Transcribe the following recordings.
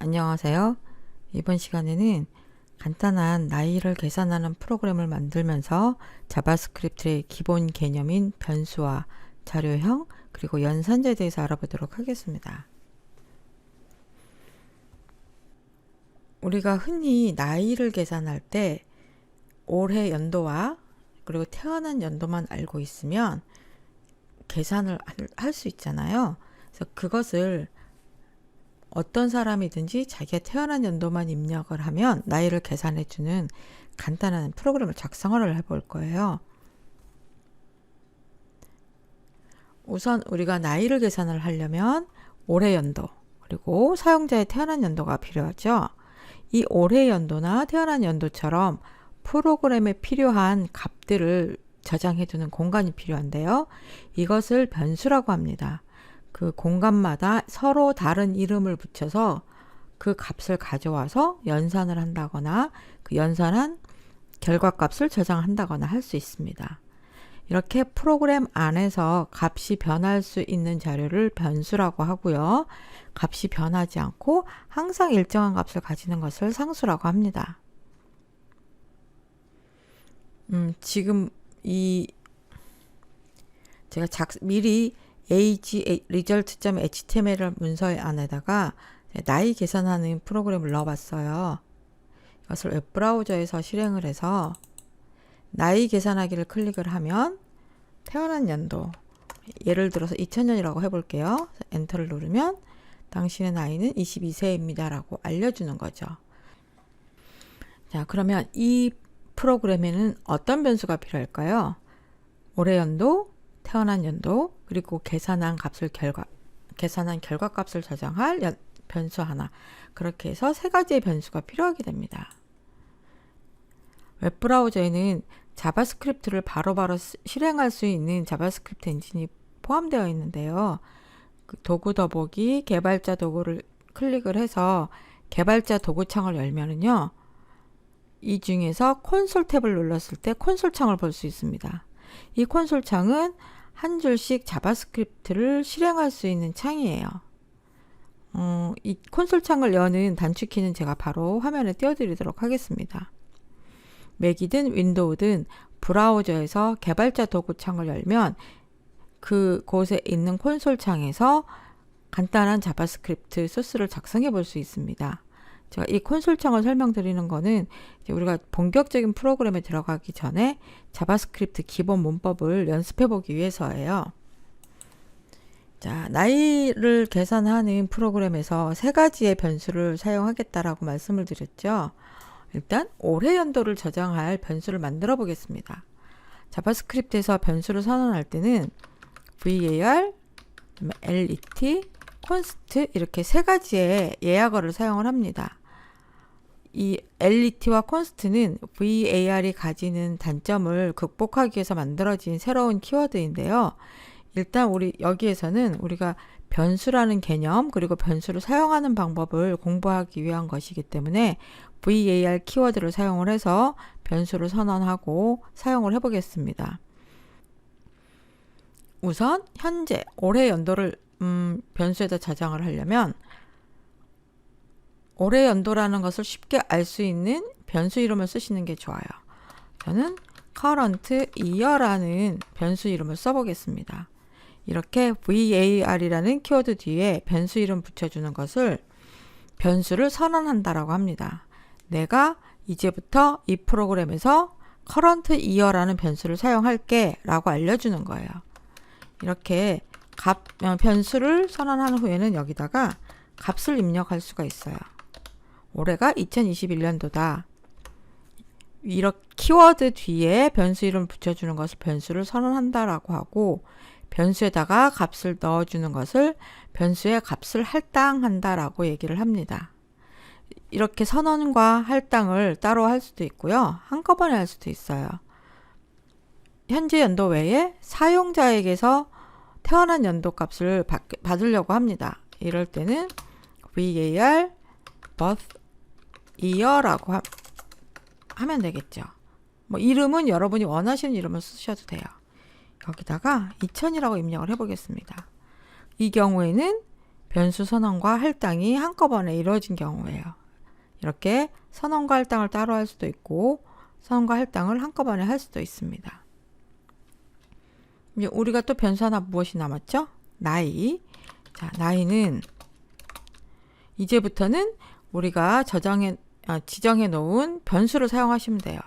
안녕하세요. 이번 시간에는 간단한 나이를 계산하는 프로그램을 만들면서 자바스크립트의 기본 개념인 변수와 자료형 그리고 연산자에 대해서 알아보도록 하겠습니다. 우리가 흔히 나이를 계산할 때 올해 연도와 그리고 태어난 연도만 알고 있으면 계산을 할 수 있잖아요. 그래서 그것을 어떤 사람이든지 자기가 태어난 연도만 입력을 하면 나이를 계산해주는 간단한 프로그램을 작성을 해볼 거예요. 우선 우리가 나이를 계산을 하려면 올해 연도 그리고 사용자의 태어난 연도가 필요하죠. 이 올해 연도나 태어난 연도처럼 프로그램에 필요한 값들을 저장해두는 공간이 필요한데요. 이것을 변수라고 합니다. 그 공간마다 서로 다른 이름을 붙여서 그 값을 가져와서 연산을 한다거나 그 연산한 결과값을 저장한다거나 할 수 있습니다. 이렇게 프로그램 안에서 값이 변할 수 있는 자료를 변수라고 하고요. 값이 변하지 않고 항상 일정한 값을 가지는 것을 상수라고 합니다. 지금 제가 미리 age.result.html 문서 안에다가 나이 계산하는 프로그램을 넣어봤어요. 이것을 웹브라우저에서 실행을 해서 나이 계산하기를 클릭을 하면 태어난 연도, 예를 들어서 2000년이라고 해볼게요. 엔터를 누르면 당신의 나이는 22세입니다 라고 알려주는 거죠. 자, 그러면 이 프로그램에는 어떤 변수가 필요할까요? 올해 연도, 태어난 연도, 그리고 계산한 결과값을 저장할 변수 하나. 그렇게 해서 세 가지의 변수가 필요하게 됩니다. 웹브라우저에는 자바스크립트를 바로바로 실행할 수 있는 자바스크립트 엔진이 포함되어 있는데요. 그 도구 더보기 개발자 도구를 클릭을 해서 개발자 도구창을 열면은요. 이 중에서 콘솔 탭을 눌렀을 때 콘솔 창을 볼 수 있습니다. 이 콘솔 창은 한 줄씩 자바스크립트를 실행할 수 있는 창이에요. 이 콘솔 창을 여는 단축키는 제가 바로 화면에 띄워드리도록 하겠습니다. 맥이든 윈도우든 브라우저에서 개발자 도구 창을 열면 그곳에 있는 콘솔 창에서 간단한 자바스크립트 소스를 작성해 볼 수 있습니다. 제가 이 콘솔 창을 설명드리는 거는 우리가 본격적인 프로그램에 들어가기 전에 자바스크립트 기본 문법을 연습해 보기 위해서예요. 자, 나이를 계산하는 프로그램에서 세 가지의 변수를 사용하겠다라고 말씀을 드렸죠. 일단 올해 연도를 저장할 변수를 만들어 보겠습니다. 자바스크립트에서 변수를 선언할 때는 var, let, const 이렇게 세 가지의 예약어를 사용을 합니다. 이 let와 const는 var이 가지는 단점을 극복하기 위해서 만들어진 새로운 키워드인데요. 일단 여기에서는 우리가 변수라는 개념 그리고 변수를 사용하는 방법을 공부하기 위한 것이기 때문에 var 키워드를 사용을 해서 변수를 선언하고 사용을 해보겠습니다. 우선 현재 올해 연도를 변수에다 저장을 하려면 올해 연도라는 것을 쉽게 알 수 있는 변수 이름을 쓰시는 게 좋아요. 저는 current year라는 변수 이름을 써보겠습니다. 이렇게 var이라는 키워드 뒤에 변수 이름 붙여주는 것을 변수를 선언한다라고 합니다. 내가 이제부터 이 프로그램에서 current year라는 변수를 사용할게 라고 알려주는 거예요. 이렇게 변수를 선언한 후에는 여기다가 값을 입력할 수가 있어요. 올해가 2021년도다. 이렇게 키워드 뒤에 변수 이름 붙여주는 것을 변수를 선언한다라고 하고 변수에다가 값을 넣어주는 것을 변수의 값을 할당한다라고 얘기를 합니다. 이렇게 선언과 할당을 따로 할 수도 있고요. 한꺼번에 할 수도 있어요. 현재 연도 외에 사용자에게서 태어난 연도 값을 받으려고 합니다. 이럴 때는 var birth year라고 하면 되겠죠. 이름은 여러분이 원하시는 이름을 쓰셔도 돼요. 여기다가 2000이라고 입력을 해보겠습니다. 이 경우에는 변수 선언과 할당이 한꺼번에 이루어진 경우예요. 이렇게 선언과 할당을 따로 할 수도 있고 선언과 할당을 한꺼번에 할 수도 있습니다. 이제 우리가 또 변수 하나 무엇이 남았죠? 나이. 자, 나이는 이제부터는 우리가 지정해 놓은 변수를 사용하시면 돼요.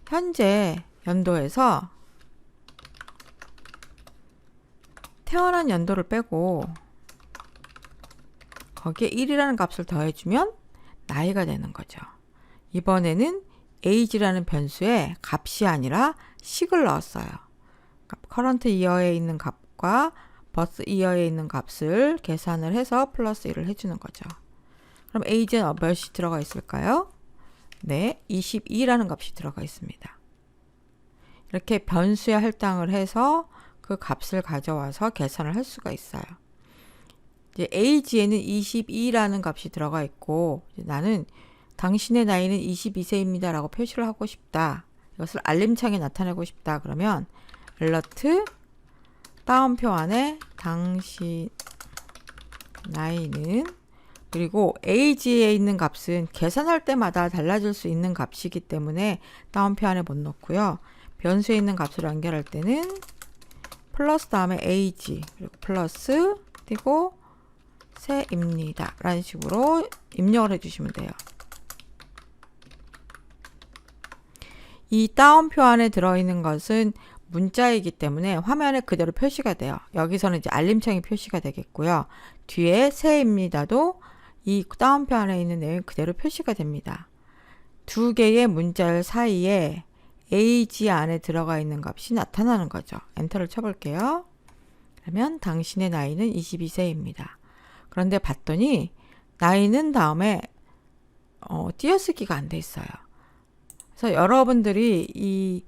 현재 연도에서 태어난 연도를 빼고 거기에 1이라는 값을 더해주면 나이가 되는 거죠. 이번에는 age라는 변수에 값이 아니라 식을 넣었어요. current year에 있는 값과 birth year에 있는 값을 계산을 해서 플러스 1을 해주는 거죠. 그럼 age는 몇이 들어가 있을까요? 네, 22라는 값이 들어가 있습니다. 이렇게 변수에 할당을 해서 그 값을 가져와서 계산을 할 수가 있어요. 이제 age에는 22라는 값이 들어가 있고 나는 당신의 나이는 22세입니다 라고 표시를 하고 싶다. 이것을 알림창에 나타내고 싶다. 그러면 alert 따옴표 안에 당신 나이는 그리고 age에 있는 값은 계산할 때마다 달라질 수 있는 값이기 때문에 따옴표 안에 못 넣고요. 변수에 있는 값을 연결할 때는 플러스 다음에 age 그리고 플러스 그리고 세입니다 라는 식으로 입력을 해주시면 돼요. 이 따옴표 안에 들어있는 것은 문자이기 때문에 화면에 그대로 표시가 돼요. 여기서는 이제 알림창이 표시가 되겠고요. 뒤에 세입니다도 이 따옴표 안에 있는 내용이 그대로 표시가 됩니다. 두 개의 문자열 사이에 age 안에 들어가 있는 값이 나타나는 거죠. 엔터를 쳐볼게요. 그러면 당신의 나이는 22세입니다. 그런데 봤더니 나이는 다음에 띄어쓰기가 안 돼 있어요. 그래서 여러분들이 이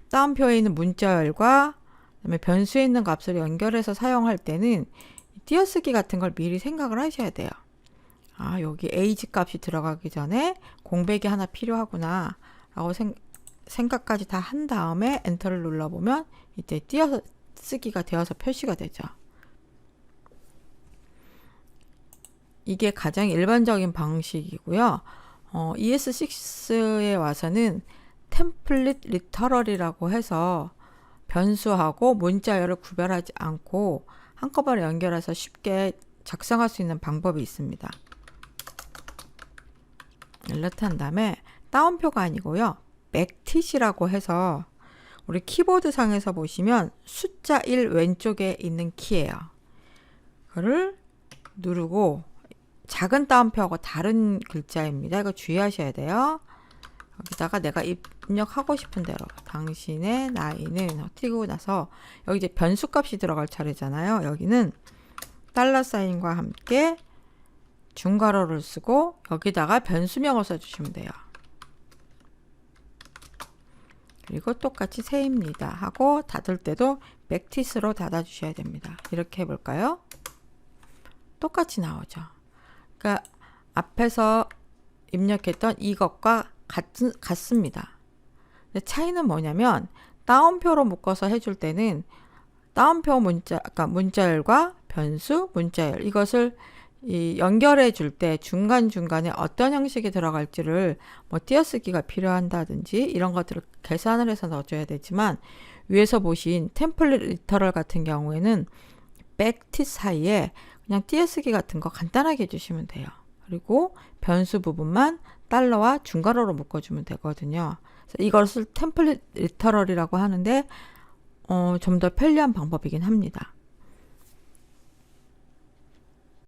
따옴표에 있는 문자열과 그다음에 변수에 있는 값을 연결해서 사용할 때는 띄어쓰기 같은 걸 미리 생각을 하셔야 돼요. 아, 여기 age 값이 들어가기 전에 공백이 하나 필요하구나 라고 생각까지 다 한 다음에 엔터를 눌러보면 이때 띄어쓰기가 되어서 표시가 되죠. 이게 가장 일반적인 방식이고요. ES6에 와서는 템플릿 리터럴이라고 해서 변수하고 문자열을 구별하지 않고 한꺼번에 연결해서 쉽게 작성할 수 있는 방법이 있습니다. alert 한 다음에 따옴표가 아니고요. 백티시라고 해서 우리 키보드 상에서 보시면 숫자 1 왼쪽에 있는 키예요. 그거를 누르고 작은 따옴표하고 다른 글자입니다. 이거 주의하셔야 돼요. 여기다가 내가 입력하고 싶은 대로 당신의 나이는 띄고 나서 여기 이제 변수 값이 들어갈 차례잖아요. 여기는 $사인과 함께 중괄호를 쓰고 여기다가 변수명을 써주시면 돼요. 그리고 똑같이 세입니다 하고 닫을 때도 백티스로 닫아주셔야 됩니다. 이렇게 해볼까요? 똑같이 나오죠. 그러니까 앞에서 입력했던 이것과 같습니다. 근데 차이는 뭐냐면 따옴표로 묶어서 해줄 때는 따옴표 문자, 아까 문자열과 변수, 문자열 이것을 연결해 줄 때 중간중간에 어떤 형식이 들어갈지를 뭐 띄어쓰기가 필요한다든지 이런 것들을 계산을 해서 넣어줘야 되지만 위에서 보신 템플릿 리터럴 같은 경우에는 백티 사이에 그냥 띄어쓰기 같은 거 간단하게 해주시면 돼요. 그리고 변수 부분만 $와 중괄호로 묶어주면 되거든요. 그래서 이것을 템플릿 리터럴이라고 하는데 좀 더 편리한 방법이긴 합니다.